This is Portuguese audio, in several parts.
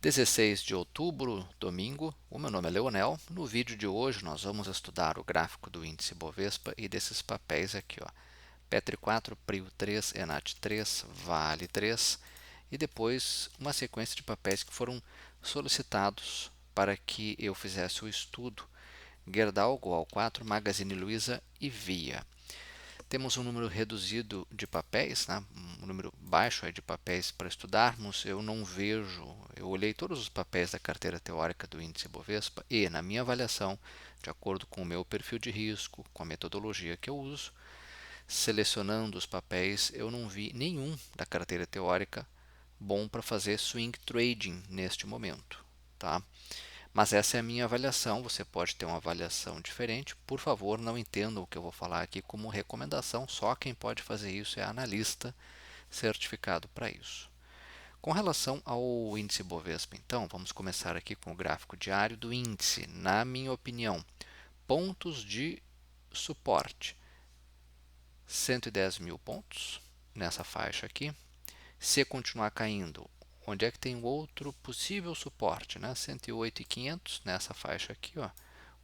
16 de outubro, domingo. O meu nome é Leonel. No vídeo de hoje nós vamos estudar o gráfico do índice Bovespa e desses papéis aqui, ó. Petri 4, Prio 3, Enat 3, Vale 3 e depois uma sequência de papéis que foram solicitados para que eu fizesse o estudo. Gerdau, Goal 4, Magazine Luiza e Via. Temos um número reduzido de papéis, né? Um número baixo de papéis para estudarmos. Eu não vejo, eu olhei todos os papéis da carteira teórica do índice Bovespa e, na minha avaliação, de acordo com o meu perfil de risco, com a metodologia que eu uso, selecionando os papéis, eu não vi nenhum da carteira teórica bom para fazer swing trading neste momento, tá? Mas essa é a minha avaliação, você pode ter uma avaliação diferente. Por favor, não entendam o que eu vou falar aqui como recomendação, só quem pode fazer isso é analista certificado para isso. Com relação ao índice Bovespa, então, vamos começar aqui com o gráfico diário do índice. Na minha opinião, pontos de suporte, 110 mil pontos nessa faixa aqui. Se continuar caindo, onde é que tem o outro possível suporte, né? 108.500 nessa faixa aqui, ó,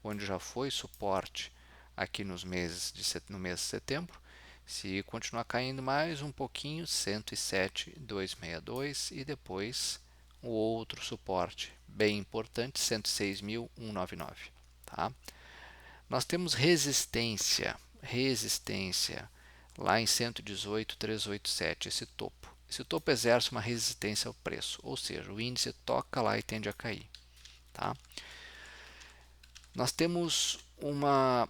onde já foi suporte aqui no mês de setembro. Se continuar caindo mais um pouquinho, 107.262 e depois o outro suporte bem importante, 106.199, tá? Nós temos resistência lá em 118.387, esse topo. Esse topo exerce uma resistência ao preço, ou seja, o índice toca lá e tende a cair, tá? Nós temos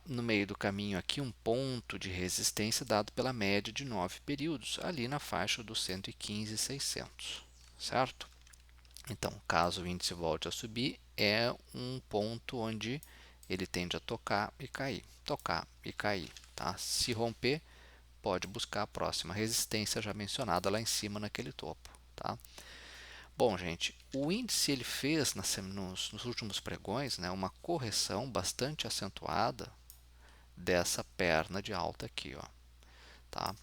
no meio do caminho aqui um ponto de resistência dado pela média de 9 períodos, ali na faixa dos 115.600, certo? Então, caso o índice volte a subir, é um ponto onde ele tende a tocar e cair, tá? Se romper, pode buscar a próxima resistência já mencionada lá em cima naquele topo, tá? Bom, gente, o índice ele fez nos últimos pregões, né, uma correção bastante acentuada dessa perna de alta aqui, ó, tá?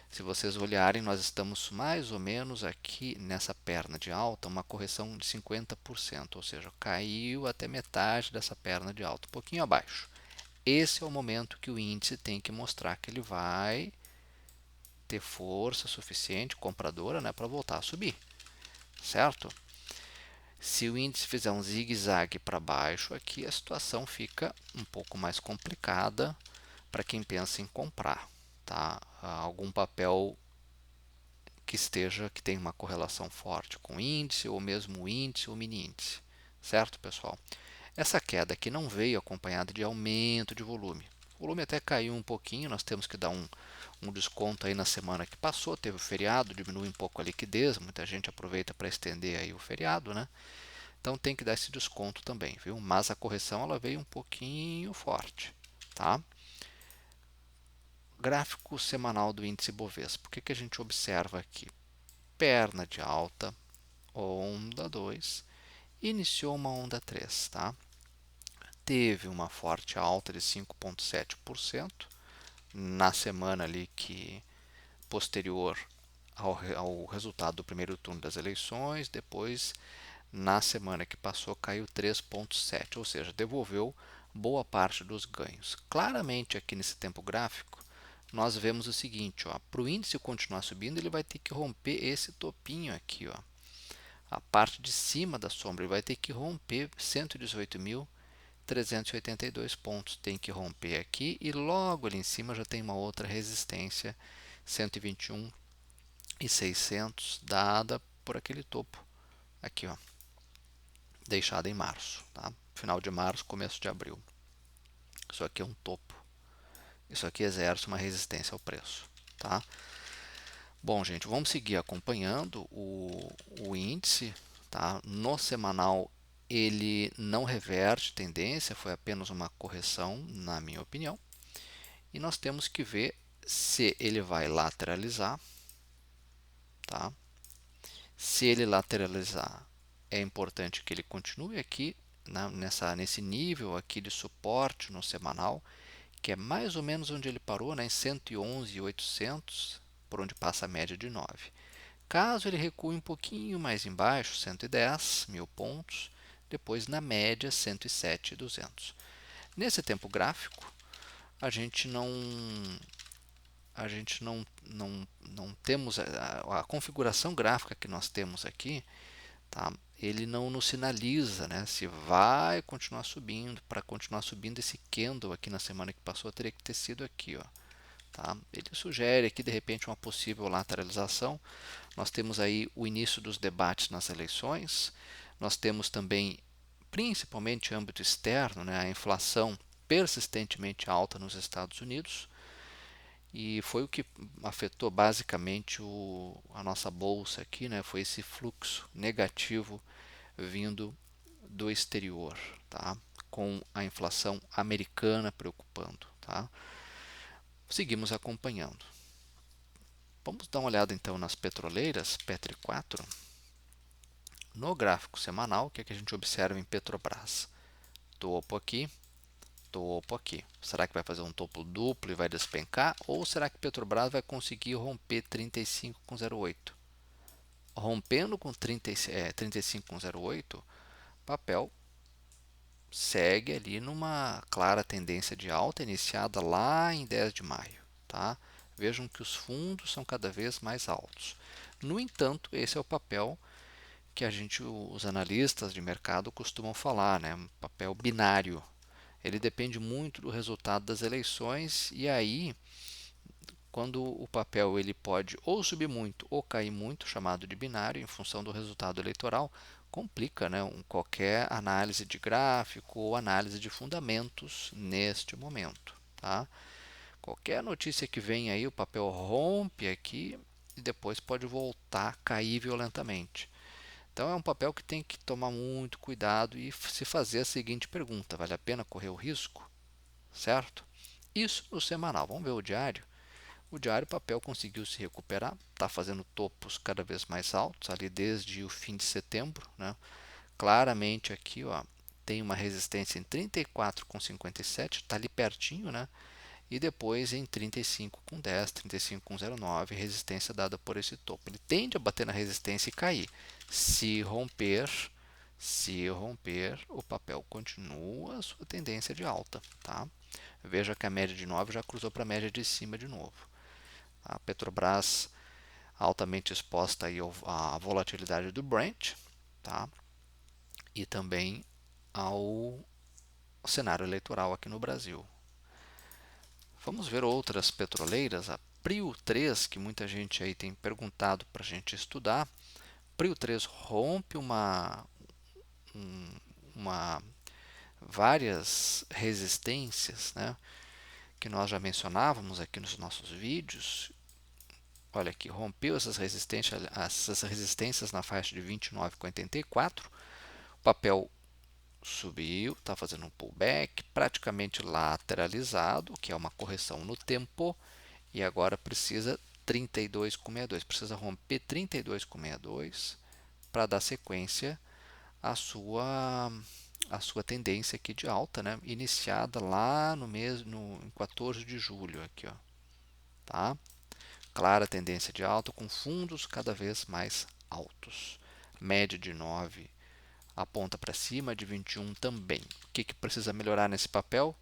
Se vocês olharem, nós estamos mais ou menos aqui nessa perna de alta, uma correção de 50%, ou seja, caiu até metade dessa perna de alta, um pouquinho abaixo. Esse é o momento que o índice tem que mostrar que ele vai ter força suficiente compradora, né, para voltar a subir, certo? Se o índice fizer um zigue-zague para baixo, aqui a situação fica um pouco mais complicada para quem pensa em comprar, tá? Algum papel que tenha uma correlação forte com o índice, ou mesmo o índice ou mini índice, certo, pessoal? Essa queda aqui não veio acompanhada de aumento de volume. O volume até caiu um pouquinho, nós temos que dar um desconto aí na semana que passou, teve o feriado, diminui um pouco a liquidez, muita gente aproveita para estender aí o feriado, né? Então tem que dar esse desconto também, viu? Mas a correção ela veio um pouquinho forte, tá? Gráfico semanal do índice Bovespa. O que a gente observa aqui? Perna de alta, onda 2, iniciou uma onda 3, tá? Teve uma forte alta de 5,7% na semana ali que posterior ao resultado do primeiro turno das eleições, depois na semana que passou caiu 3,7%, ou seja, devolveu boa parte dos ganhos. Claramente aqui nesse tempo gráfico, nós vemos o seguinte, para o índice continuar subindo, ele vai ter que romper esse topinho aqui, ó. A parte de cima da sombra, ele vai ter que romper 118.382 pontos, tem que romper aqui e logo ali em cima já tem uma outra resistência, 121.600, dada por aquele topo aqui, ó, deixada em março, tá? Final de março, começo de abril. Isso aqui é um topo. Isso aqui exerce uma resistência ao preço, tá? Bom, gente, vamos seguir acompanhando o índice, tá? No semanal ele não reverte tendência, foi apenas uma correção, na minha opinião. E nós temos que ver se ele vai lateralizar, tá? Se ele lateralizar, é importante que ele continue aqui, né, nesse nível aqui de suporte no semanal, que é mais ou menos onde ele parou, né, em 111.800, por onde passa a média de 9. Caso ele recue um pouquinho mais embaixo, 110 mil pontos, depois na média 107.200. Nesse tempo gráfico, a gente não temos a configuração gráfica que nós temos aqui, tá? Ele não nos sinaliza, né, se vai continuar subindo. Para continuar subindo, esse candle aqui na semana que passou teria que ter sido aqui, ó, tá? Ele sugere aqui de repente uma possível lateralização. Nós temos aí o início dos debates nas eleições, nós temos também, principalmente em âmbito externo, né, a inflação persistentemente alta nos Estados Unidos, e foi o que afetou basicamente a nossa bolsa aqui, né, foi esse fluxo negativo vindo do exterior, tá, com a inflação americana preocupando, tá. Seguimos acompanhando. Vamos dar uma olhada então nas petroleiras, Petri 4. No gráfico semanal, o que, é que a gente observa em Petrobras? Topo aqui, topo aqui. Será que vai fazer um topo duplo e vai despencar? Ou será que Petrobras vai conseguir romper 35,08? Rompendo com 35,08, papel segue ali numa clara tendência de alta iniciada lá em 10 de maio. Tá? Vejam que os fundos são cada vez mais altos. No entanto, esse é o papel que os analistas de mercado costumam falar, né? Um papel binário. Ele depende muito do resultado das eleições, e aí, quando o papel ele pode ou subir muito ou cair muito, chamado de binário, em função do resultado eleitoral, complica, né, qualquer análise de gráfico ou análise de fundamentos neste momento. Tá? Qualquer notícia que vem aí, o papel rompe aqui e depois pode voltar a cair violentamente. Então é um papel que tem que tomar muito cuidado e se fazer a seguinte pergunta: vale a pena correr o risco? Certo? Isso no semanal. Vamos ver o diário. O diário papel conseguiu se recuperar, está fazendo topos cada vez mais altos, ali desde o fim de setembro. Né? Claramente aqui, ó, tem uma resistência em 34,57, está ali pertinho, né? E depois em 35,10, 35,09, resistência dada por esse topo. Ele tende a bater na resistência e cair. Se romper, o papel continua a sua tendência de alta. Tá? Veja que a média de 9 já cruzou para a média de cima de novo. A Petrobras altamente exposta aí à volatilidade do Brent, tá? E também ao cenário eleitoral aqui no Brasil. Vamos ver outras petroleiras, a Prio 3, que muita gente aí tem perguntado para a gente estudar. Prio 3 rompe várias resistências, né, que nós já mencionávamos aqui nos nossos vídeos. Olha aqui, rompeu essas resistências na faixa de 29,84. O papel subiu, está fazendo um pullback, praticamente lateralizado, que é uma correção no tempo, e agora precisa 32,62. Precisa romper 32,62 para dar sequência à sua tendência aqui de alta, né? Iniciada lá em 14 de julho. Aqui, ó, tá? Clara tendência de alta com fundos cada vez mais altos. Média de 9 aponta para cima, de 21 também. O que precisa melhorar nesse papel?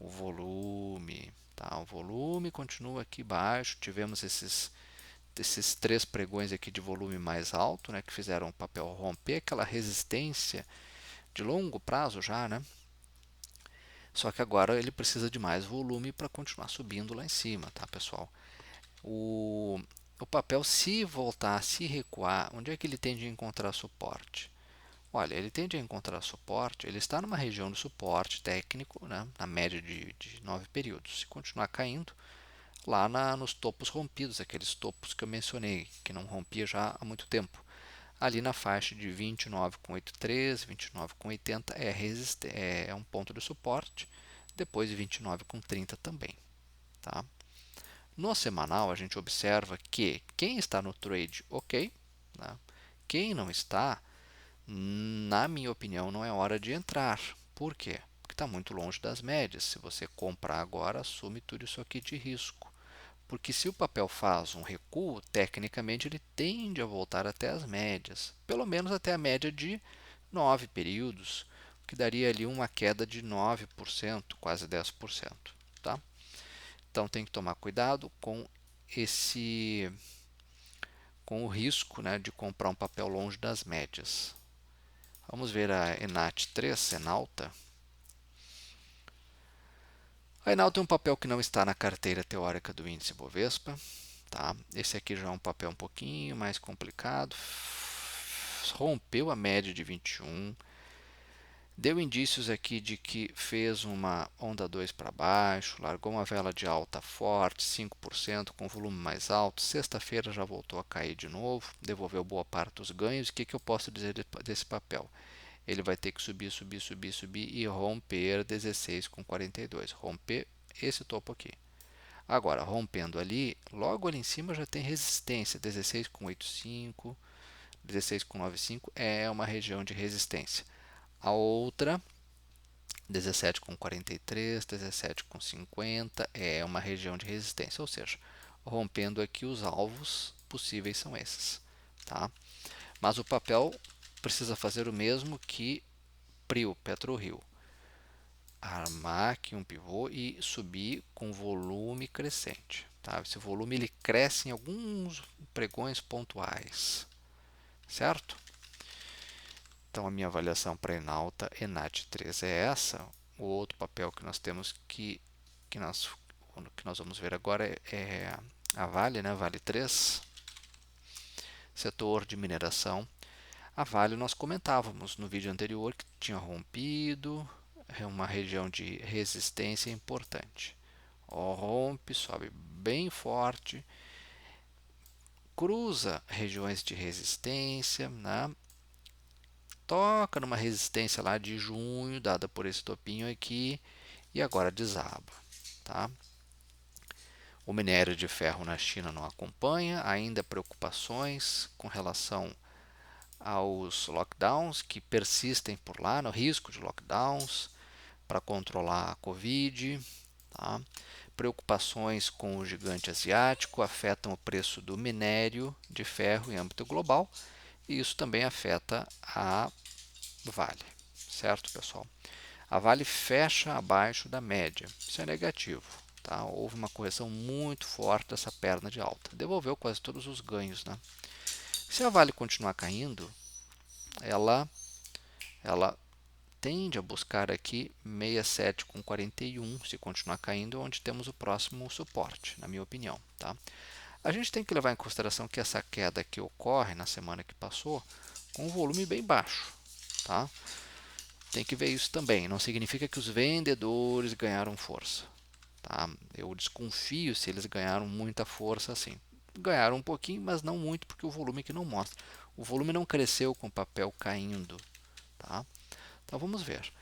O volume. Tá? O volume continua aqui baixo. Tivemos esses 3 pregões aqui de volume mais alto, né, que fizeram o papel romper aquela resistência de longo prazo já, né? Só que agora ele precisa de mais volume para continuar subindo lá em cima, tá, pessoal? O papel, se voltar, se recuar, onde é que ele tende a encontrar suporte? Olha, ele tende a encontrar suporte, ele está numa região de suporte técnico, né, na média de 9 períodos. Se continuar caindo, lá nos topos rompidos, aqueles topos que eu mencionei, que não rompia já há muito tempo. Ali na faixa de 29,83, 29,80 é um ponto de suporte, depois de 29,30 também. Tá? No semanal, a gente observa que quem está no trade, ok. Né? Quem não está, na minha opinião, não é hora de entrar. Por quê? Porque está muito longe das médias. Se você comprar agora, assume tudo isso aqui de risco. Porque se o papel faz um recuo, tecnicamente ele tende a voltar até as médias, pelo menos até a média de 9 períodos, o que daria ali uma queda de 9%, quase 10%. Tá? Então tem que tomar cuidado com o risco, né, de comprar um papel longe das médias. Vamos ver a Enat 3, Enalta. A Enalta é um papel que não está na carteira teórica do índice Bovespa. Tá? Esse aqui já é um papel um pouquinho mais complicado. Rompeu a média de 21. Deu indícios aqui de que fez uma onda 2 para baixo, largou uma vela de alta forte, 5%, com volume mais alto. Sexta-feira já voltou a cair de novo, devolveu boa parte dos ganhos. O que eu posso dizer desse papel? Ele vai ter que subir, subir, subir, subir e romper 16,42. Romper esse topo aqui. Agora, rompendo ali, logo ali em cima já tem resistência, 16,85, 16,95 é uma região de resistência. A outra, 17,43, 17,50 é uma região de resistência, ou seja, rompendo aqui os alvos possíveis são esses. Tá? Mas o papel precisa fazer o mesmo que PRIO, PetroRio. Armar aqui um pivô e subir com volume crescente. Tá? Esse volume ele cresce em alguns pregões pontuais, certo? Então a minha avaliação para Enalta Enat 3 é essa. O outro papel que nós temos que nós vamos ver agora é a Vale, né? Vale 3, setor de mineração. A Vale nós comentávamos no vídeo anterior que tinha rompido uma região de resistência importante. Rompe, sobe bem forte, cruza regiões de resistência, né? Toca numa resistência lá de junho, dada por esse topinho aqui, e agora desaba. Tá? O minério de ferro na China não acompanha, ainda preocupações com relação aos lockdowns que persistem por lá, no risco de lockdowns para controlar a Covid. Tá? Preocupações com o gigante asiático afetam o preço do minério de ferro em âmbito global e isso também afeta a Vale, certo, pessoal? A Vale fecha abaixo da média, isso é negativo. Tá? Houve uma correção muito forte dessa perna de alta, devolveu quase todos os ganhos. Né? Se a Vale continuar caindo, ela tende a buscar aqui 67,41 se continuar caindo, onde temos o próximo suporte, na minha opinião. Tá? A gente tem que levar em consideração que essa queda que ocorre na semana que passou com um volume bem baixo. Tá? Tem que ver isso também, não significa que os vendedores ganharam força. Tá? Eu desconfio se eles ganharam muita força assim. Ganharam um pouquinho, mas não muito, porque o volume que não mostra. O volume não cresceu com o papel caindo. Tá? Então vamos ver.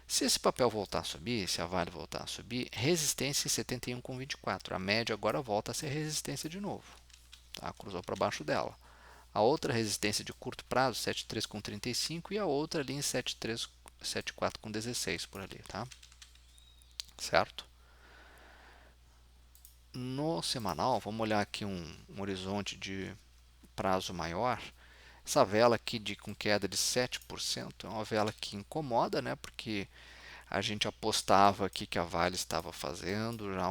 Se esse papel voltar a subir, se a Vale voltar a subir, resistência em 71,24. A média agora volta a ser resistência de novo. Tá? Cruzou para baixo dela. A outra resistência de curto prazo, 73,35 e a outra ali em 74,16 por ali. Tá? Certo? No semanal, vamos olhar aqui um horizonte de prazo maior. Essa vela aqui com queda de 7% é uma vela que incomoda, né? Porque a gente apostava aqui que a Vale estava fazendo já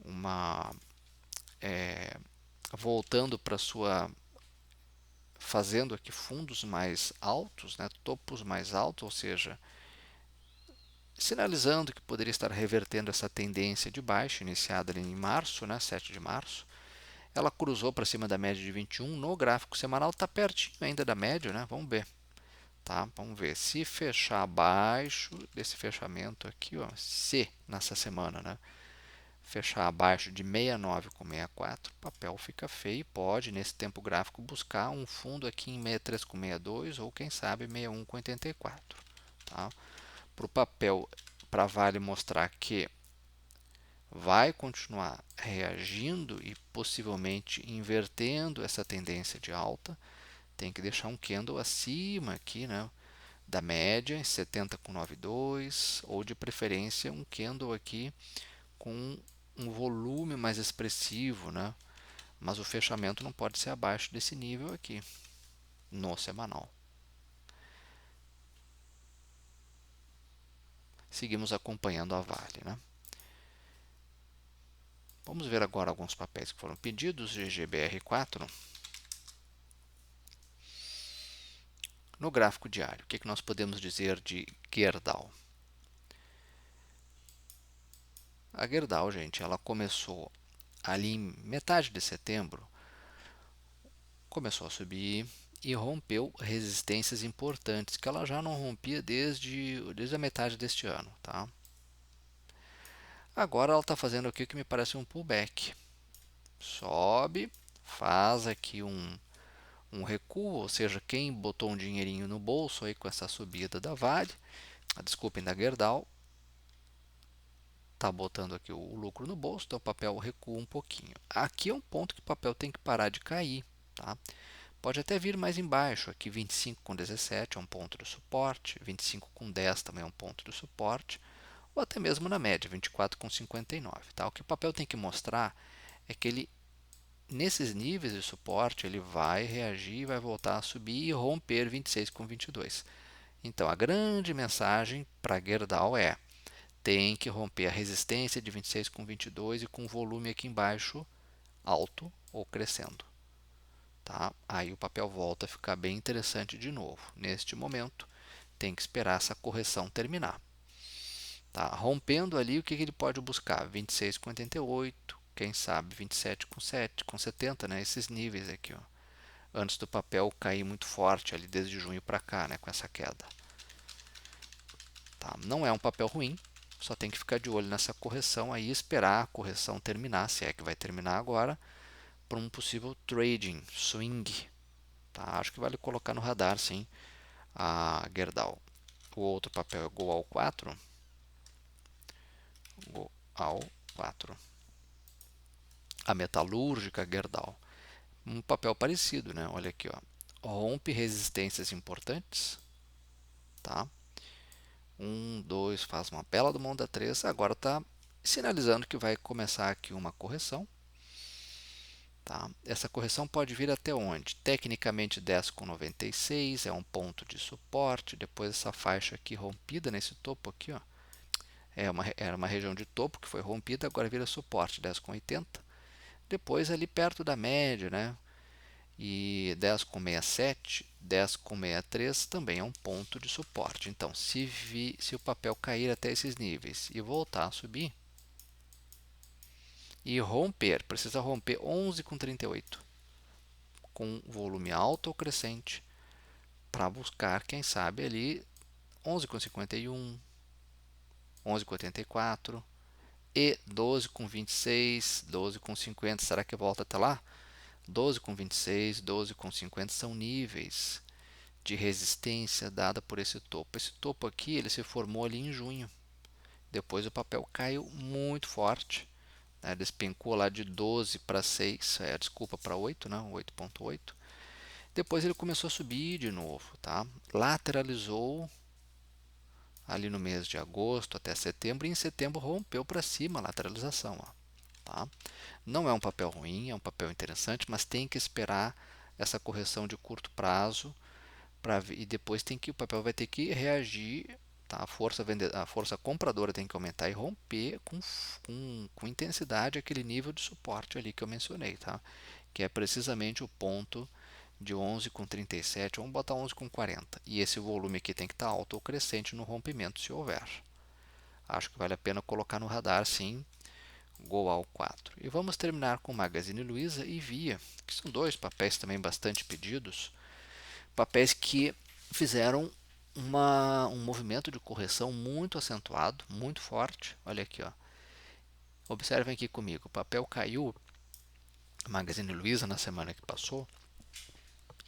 uma voltando para sua fazendo aqui fundos mais altos, né, topos mais altos, ou seja, sinalizando que poderia estar revertendo essa tendência de baixa iniciada ali em março, né, 7 de março. Ela cruzou para cima da média de 21 no gráfico semanal, está pertinho ainda da média, né? Vamos ver. Tá? Vamos ver se fechar abaixo desse fechamento aqui, ó, se nessa semana, né, fechar abaixo de 69,64, o papel fica feio e pode, nesse tempo gráfico, buscar um fundo aqui em 63,62 ou quem sabe 61,84. Tá? Para o papel, para Vale mostrar que vai continuar reagindo e possivelmente invertendo essa tendência de alta, tem que deixar um candle acima aqui, né, da média, em 70,92, ou de preferência um candle aqui com um volume mais expressivo, né? Mas o fechamento não pode ser abaixo desse nível aqui, no semanal. Seguimos acompanhando a Vale, né? Vamos ver agora alguns papéis que foram pedidos, GGBR4. No gráfico diário, o que nós podemos dizer de Gerdau? A Gerdau, gente, ela começou ali em metade de setembro, começou a subir e rompeu resistências importantes que ela já não rompia desde a metade deste ano, tá? Agora ela está fazendo aqui o que me parece um pullback. Sobe, faz aqui um recuo, ou seja, quem botou um dinheirinho no bolso aí com essa subida da Vale, desculpem, da Gerdau, está botando aqui o lucro no bolso, então o papel recua um pouquinho. Aqui é um ponto que o papel tem que parar de cair, tá? Pode até vir mais embaixo, aqui 25,17 é um ponto de suporte, 25,10 também é um ponto de suporte, ou até mesmo na média, 24,59. Tá? O que o papel tem que mostrar é que ele, nesses níveis de suporte, ele vai reagir, vai voltar a subir e romper 26,22. Então, a grande mensagem para Gerdau é: tem que romper a resistência de 26,22 e com o volume aqui embaixo alto ou crescendo. Tá? Aí o papel volta a ficar bem interessante de novo. Neste momento, tem que esperar essa correção terminar. Tá? Rompendo ali, o que ele pode buscar? 26,88, quem sabe 27,7, com 70, né? Esses níveis aqui, ó. Antes do papel cair muito forte ali desde junho para cá, né? Com essa queda. Tá? Não é um papel ruim, só tem que ficar de olho nessa correção aí, esperar a correção terminar, se é que vai terminar agora, para um possível trading, swing. Tá? Acho que vale colocar no radar, sim, a Gerdau. O outro papel é Goal 4. Goal 4. A metalúrgica Gerdau. Um papel parecido, né? Olha aqui, ó. Rompe resistências importantes. Tá? 1, 2, faz uma bela do Monda 3. Agora está sinalizando que vai começar aqui uma correção. Tá? Essa correção pode vir até onde? Tecnicamente 10,96 é um ponto de suporte. Depois essa faixa aqui rompida nesse topo aqui, ó, era uma região de topo que foi rompida, agora vira suporte 10,80. Depois ali perto da média, né? E 10,67, 10,63 também é um ponto de suporte. Então, se o papel cair até esses níveis e voltar a subir, e romper, precisa romper 11,38 com volume alto ou crescente para buscar, quem sabe, ali 11,51, 11,84 e 12,26, 12,50. Será que volta até lá? 12,26, 12,50 são níveis de resistência dada por esse topo. Esse topo aqui ele se formou ali em junho. Depois o papel caiu muito forte, né? Despencou lá de 12 para 6, desculpa, para 8, né? 8,8. Depois ele começou a subir de novo, tá? Lateralizou ali no mês de agosto até setembro, e em setembro rompeu para cima a lateralização. Ó, tá? Não é um papel ruim, é um papel interessante, mas tem que esperar essa correção de curto prazo e depois o papel vai ter que reagir. Tá? A força compradora tem que aumentar e romper com intensidade aquele nível de suporte ali que eu mencionei, tá? Que é precisamente o ponto de 11,37, vamos botar 11,40. E esse volume aqui tem que estar alto ou crescente no rompimento, se houver. Acho que vale a pena colocar no radar, sim, Goal 4. E vamos terminar com Magazine Luiza e Via, que são dois papéis também bastante pedidos, papéis que fizeram um movimento de correção muito acentuado, muito forte. Olha aqui, ó. Observem aqui comigo, o papel caiu, Magazine Luiza, na semana que passou,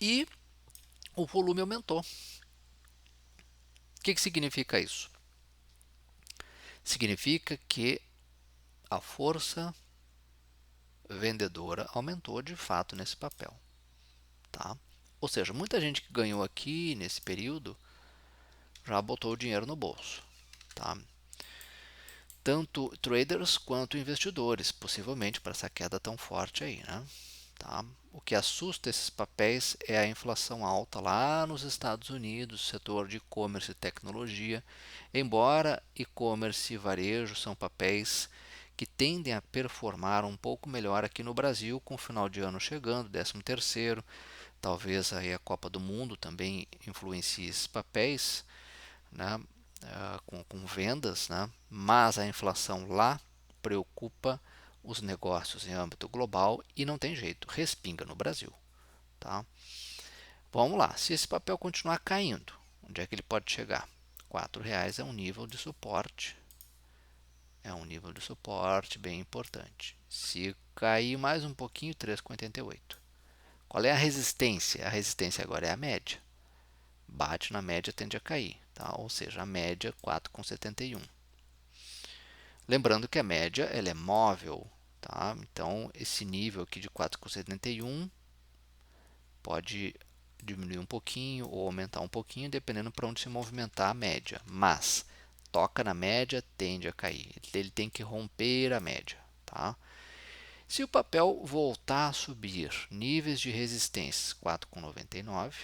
e o volume aumentou. O que significa isso? Significa que a força vendedora aumentou de fato nesse papel. Tá? Ou seja, muita gente que ganhou aqui nesse período já botou o dinheiro no bolso. Tá? tanto traders quanto investidores, possivelmente para essa queda tão forte aí, né? Tá? O que assusta esses papéis é a inflação alta lá nos Estados Unidos, setor de e-commerce e tecnologia. Embora e-commerce e varejo são papéis que tendem a performar um pouco melhor aqui no Brasil, com o final de ano chegando, 13º, talvez aí a Copa do Mundo também influencie esses papéis, né? Com vendas, né? Mas a inflação lá preocupa os negócios em âmbito global e não tem jeito, respinga no Brasil. Tá? Vamos lá, se esse papel continuar caindo, onde é que ele pode chegar? R$ 4,00 é um nível de suporte, bem importante. Se cair mais um pouquinho, 3,88. Qual é a resistência? A resistência agora é a média. Bate na média, tende a cair, tá? Ou seja, a média 4,71. Lembrando que a média ela é móvel, tá? Então esse nível aqui de 4,71 pode diminuir um pouquinho ou aumentar um pouquinho, dependendo para onde se movimentar a média. Mas toca na média, tende a cair. Ele tem que romper a média, tá? Se o papel voltar a subir níveis de resistência 4,99,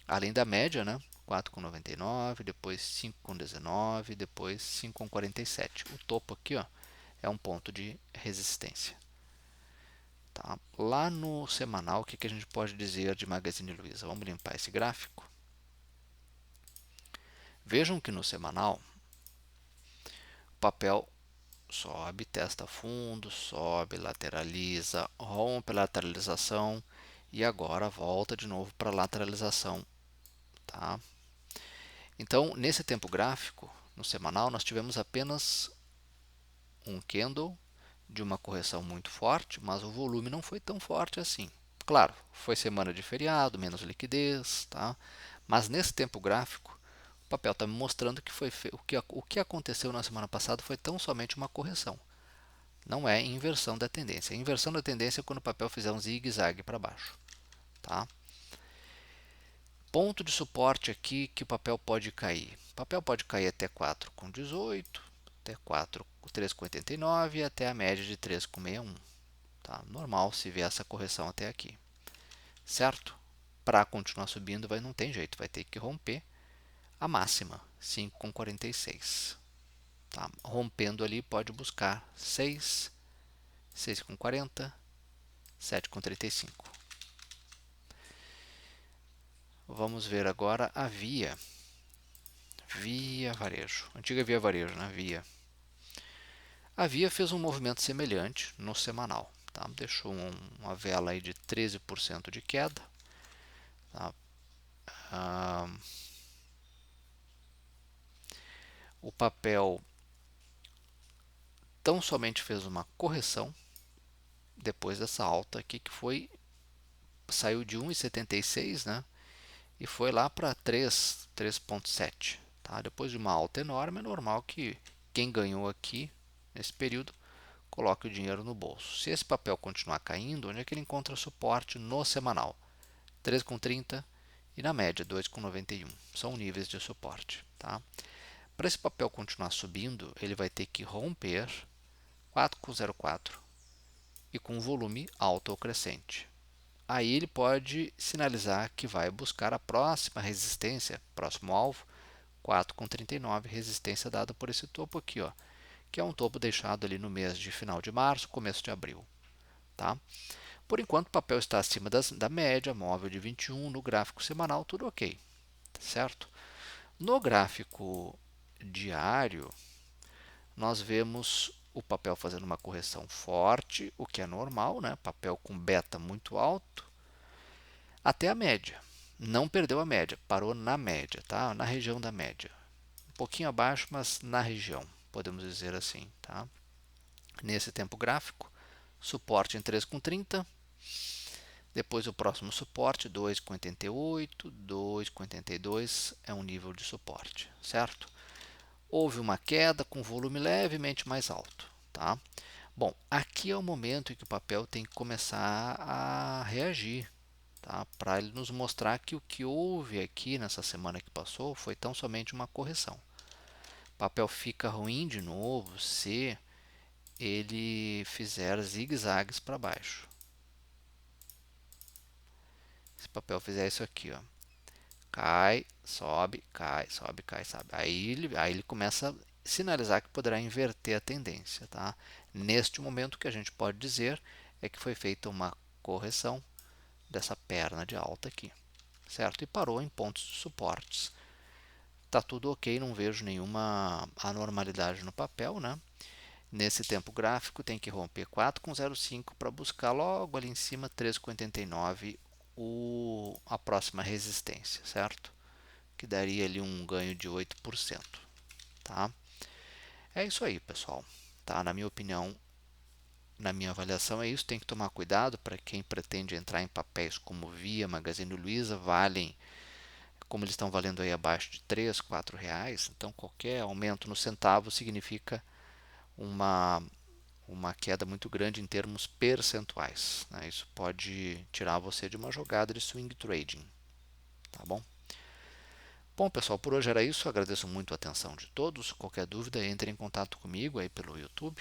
além da média, né? 4,99, depois 5,19, depois 5,47. O topo aqui, ó, é um ponto de resistência. Tá? Lá no semanal, o que a gente pode dizer de Magazine Luiza? Vamos limpar esse gráfico. Vejam que no semanal, o papel sobe, testa fundo, sobe, lateraliza, rompe a lateralização e agora volta de novo para a lateralização. Tá? Então, nesse tempo gráfico, no semanal, nós tivemos apenas um candle de uma correção muito forte, mas o volume não foi tão forte assim. Claro, foi semana de feriado, menos liquidez, tá? Mas nesse tempo gráfico, o papel está me mostrando que o que aconteceu na semana passada foi tão somente uma correção. Não é inversão da tendência. A inversão da tendência é quando o papel fizer um zigue-zague para baixo. Tá? Ponto de suporte aqui que o papel pode cair. O papel pode cair até 4,18, até 3,89 e até a média de 3,61. Tá? Normal se ver essa correção até aqui. Certo? Para continuar subindo, não tem jeito, vai ter que romper a máxima, 5,46. Tá? Rompendo ali, pode buscar 6, 6,40, 7,35. Vamos ver agora a Via. Via Varejo. Antiga Via Varejo, né? Via. A Via fez um movimento semelhante no semanal. Tá? Deixou uma vela aí de 13% de queda. Tá? O papel tão somente fez uma correção depois dessa alta aqui que saiu de 1,76, né? E foi lá para 3,7. Tá? Depois de uma alta enorme, é normal que quem ganhou aqui nesse período coloque o dinheiro no bolso. Se esse papel continuar caindo, onde é que ele encontra suporte no semanal? 3,30 e na média 2,91. São níveis de suporte. Tá? Para esse papel continuar subindo, ele vai ter que romper 4,04 e com volume alto ou crescente. Aí ele pode sinalizar que vai buscar a próxima resistência, próximo alvo, 4,39, resistência dada por esse topo aqui, ó, que é um topo deixado ali no mês de final de março, começo de abril. Tá? Por enquanto o papel está acima da média móvel de 21, no gráfico semanal tudo ok, certo? No gráfico diário, nós vemos o papel fazendo uma correção forte, o que é normal, né? Papel com beta muito alto, até a média. Não perdeu a média, parou na média, tá? Na região da média. Um pouquinho abaixo, mas na região, podemos dizer assim, tá? Nesse tempo gráfico, suporte em 3,30. Depois o próximo suporte, 2,88, 2,82 é um nível de suporte, certo? Houve uma queda com volume levemente mais alto, tá? Bom, aqui é o momento em que o papel tem que começar a reagir, tá? Para ele nos mostrar que o que houve aqui nessa semana que passou foi tão somente uma correção. O papel fica ruim de novo se ele fizer zigue-zagues para baixo. Se o papel fizer isso aqui, ó, cai, sobe, cai, sobe, cai, sobe. Aí ele começa a sinalizar que poderá inverter a tendência, tá? Neste momento, o que a gente pode dizer é que foi feita uma correção dessa perna de alta aqui, certo? E parou em pontos de suportes. Tá tudo ok, não vejo nenhuma anormalidade no papel, né? Nesse tempo gráfico tem que romper 4,05 para buscar logo ali em cima 3,89 a próxima resistência, certo? Que daria ali um ganho de 8%, tá? É isso aí, pessoal. Tá? Na minha opinião, na minha avaliação é isso. Tem que tomar cuidado para quem pretende entrar em papéis como Via, Magazine Luiza, valem, como eles estão valendo aí abaixo de 3, 4 reais. Então qualquer aumento no centavo significa uma queda muito grande em termos percentuais, né? Isso pode tirar você de uma jogada de swing trading, tá bom? Bom, pessoal, por hoje era isso. Agradeço muito a atenção de todos. Qualquer dúvida, entre em contato comigo aí pelo YouTube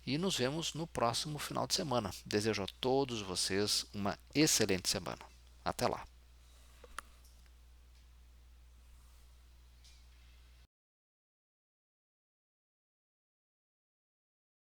e nos vemos no próximo final de semana. Desejo a todos vocês uma excelente semana. Até lá.